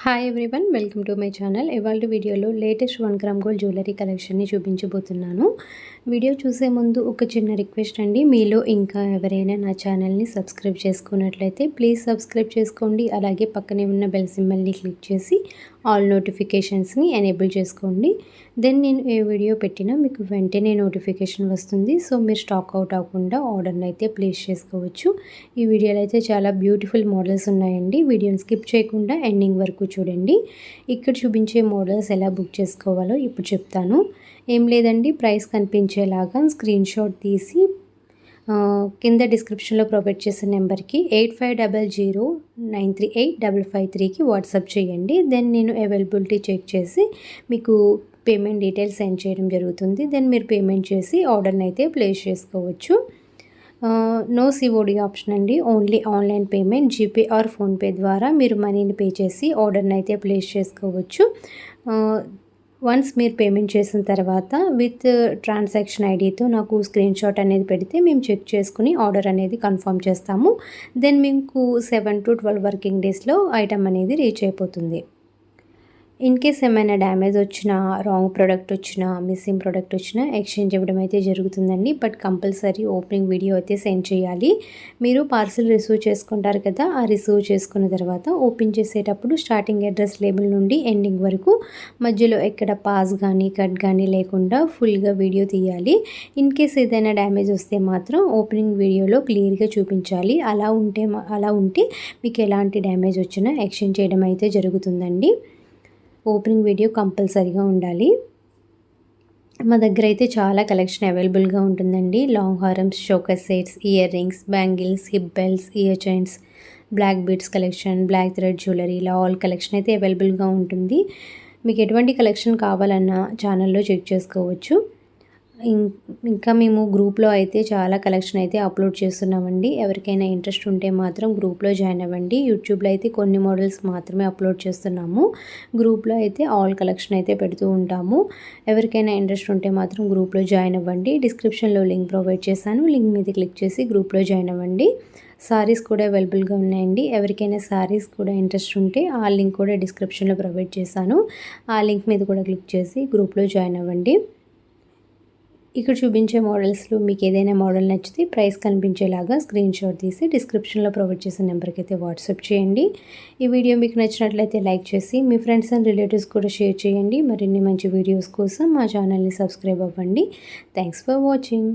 Hi everyone, welcome to my channel. ఇవాళ వీడియోలో latest 1 gram gold jewellery కలెక్షన్ని చూపించబోతున్నాను. Video చూసే ముందు ఒక చిన్న రిక్వెస్ట్ అండి, మీలో ఇంకా ఎవరైనా నా ఛానల్ని సబ్స్క్రైబ్ చేసుకున్నట్లయితే ప్లీజ్ సబ్స్క్రైబ్ చేసుకోండి. అలాగే పక్కనే ఉన్న బెల్ సింబల్ని క్లిక్ చేసి ఆల్ నోటిఫికేషన్స్ని ఎనేబుల్ చేసుకోండి. దెన్ నేను ఏ వీడియో పెట్టినా మీకు వెంటనే నోటిఫికేషన్ వస్తుంది. సో మీరు స్టాక్ అవుట్ అవ్వకుండా ఆర్డర్ని అయితే ప్లేస్ చేసుకోవచ్చు. ఈ వీడియోలో అయితే చాలా బ్యూటిఫుల్ మోడల్స్ ఉన్నాయండి. వీడియోని స్కిప్ చేయకుండా ఎండింగ్ వరకు చూడండి. ఇక్కడ చూపించే మోడల్స్ ఎలా బుక్ చేసుకోవాలో ఇప్పుడు చెప్తాను. ఏం లేదండి, ప్రైస్ కనిపించేలాగా స్క్రీన్ షాట్ తీసి కింద డిస్క్రిప్షన్లో ప్రొవైడ్ చేసిన నెంబర్కి 8500938553కి వాట్సాప్ చేయండి. దెన్ నేను అవైలబిలిటీ చెక్ చేసి మీకు పేమెంట్ డీటెయిల్స్ సెండ్ చేయడం జరుగుతుంది. దెన్ మీరు పేమెంట్ చేసి ఆర్డర్ని అయితే ప్లేస్ చేసుకోవచ్చు. నో సిఓడి ఆప్షన్ అండి, only online payment GPay are PhonePe ద్వారా మీరు మనీని పే చేసి ఆర్డర్ని అయితే ప్లేస్ చేసుకోవచ్చు. వన్స్ మీరు పేమెంట్ చేసిన తర్వాత విత్ ట్రాన్సాక్షన్ ఐడితో నాకు స్క్రీన్ షాట్ అనేది పెడితే మేము చెక్ చేసుకుని ఆర్డర్ అనేది కన్ఫర్మ్ చేస్తాము. దెన్ మీకు 7 to 12 వర్కింగ్ డేస్లో ఐటమ్ అనేది రీచ్ అయిపోతుంది. ఇన్ కేస్ ఏమైనా డ్యామేజ్ వచ్చినా, రాంగ్ ప్రోడక్ట్ వచ్చినా, మిస్సింగ్ ప్రోడక్ట్ వచ్చినా ఎక్స్చేంజ్ ఇవ్వడం అయితే జరుగుతుందండి. బట్ కంపల్సరీ ఓపెనింగ్ వీడియో అయితే సెండ్ చేయాలి. మీరు పార్సిల్ రిసీవ్ చేసుకుంటారు కదా, ఆ రిసీవ్ చేసుకున్న తర్వాత ఓపెన్ చేసేటప్పుడు స్టార్టింగ్ అడ్రస్ లేబుల్ నుండి ఎండింగ్ వరకు మధ్యలో ఎక్కడ పాస్ కానీ కట్ కానీ లేకుండా ఫుల్గా వీడియో తీయాలి. ఇన్ కేస్ ఏదైనా డ్యామేజ్ వస్తే మాత్రం ఓపెనింగ్ వీడియోలో క్లియర్గా చూపించాలి. అలా ఉంటే మీకు ఎలాంటి డ్యామేజ్ వచ్చినా ఎక్స్చేంజ్ చేయడం అయితే జరుగుతుందండి. ఓపెనింగ్ వీడియో కంపల్సరీగా ఉండాలి. మా దగ్గర అయితే చాలా కలెక్షన్ అవైలబుల్గా ఉంటుందండి. లాంగ్ హారమ్స్, choker sets, ear rings, bangles, hip belts, ear chains, black beads collection, black thread jewellery, ఇలా ఆల్ కలెక్షన్ అయితే అవైలబుల్గా ఉంటుంది. మీకు ఎటువంటి కలెక్షన్ కావాలన్నా ఛానల్లో చెక్ చేసుకోవచ్చు. ఇంకా మేము గ్రూప్లో అయితే చాలా కలెక్షన్ అయితే అప్లోడ్ చేస్తున్నామండి. ఎవరికైనా ఇంట్రెస్ట్ ఉంటే మాత్రం గ్రూప్లో జాయిన్ అవ్వండి. యూట్యూబ్లో అయితే కొన్ని మోడల్స్ మాత్రమే అప్లోడ్ చేస్తున్నాము. గ్రూప్లో అయితే ఆల్ కలెక్షన్ అయితే పెడుతూ ఉంటాము. ఎవరికైనా ఇంట్రెస్ట్ ఉంటే మాత్రం గ్రూప్లో జాయిన్ అవ్వండి. డిస్క్రిప్షన్లో లింక్ ప్రొవైడ్ చేశాను. లింక్ మీద క్లిక్ చేసి గ్రూప్లో జాయిన్ అవ్వండి. సారీస్ కూడా అవైలబుల్గా ఉన్నాయండి. ఎవరికైనా సారీస్ కూడా ఇంట్రెస్ట్ ఉంటే ఆ లింక్ కూడా డిస్క్రిప్షన్లో ప్రొవైడ్ చేశాను. ఆ లింక్ మీద కూడా క్లిక్ చేసి గ్రూప్లో జాయిన్ అవ్వండి. ఇక్కడ చూపించే మోడల్స్లో మీకు ఏదైనా మోడల్ నచ్చితే ప్రైస్ కనిపించేలాగా స్క్రీన్ షాట్ తీసి డిస్క్రిప్షన్లో ప్రొవైడ్ చేసిన నెంబర్కి అయితే వాట్సాప్ చేయండి. ఈ వీడియో మీకు నచ్చినట్లయితే లైక్ చేసి మీ ఫ్రెండ్స్ అండ్ రిలేటివ్స్ కూడా షేర్ చేయండి. మరిన్ని మంచి వీడియోస్ కోసం మా ఛానల్ని సబ్స్క్రైబ్ అవ్వండి. Thanks for watching.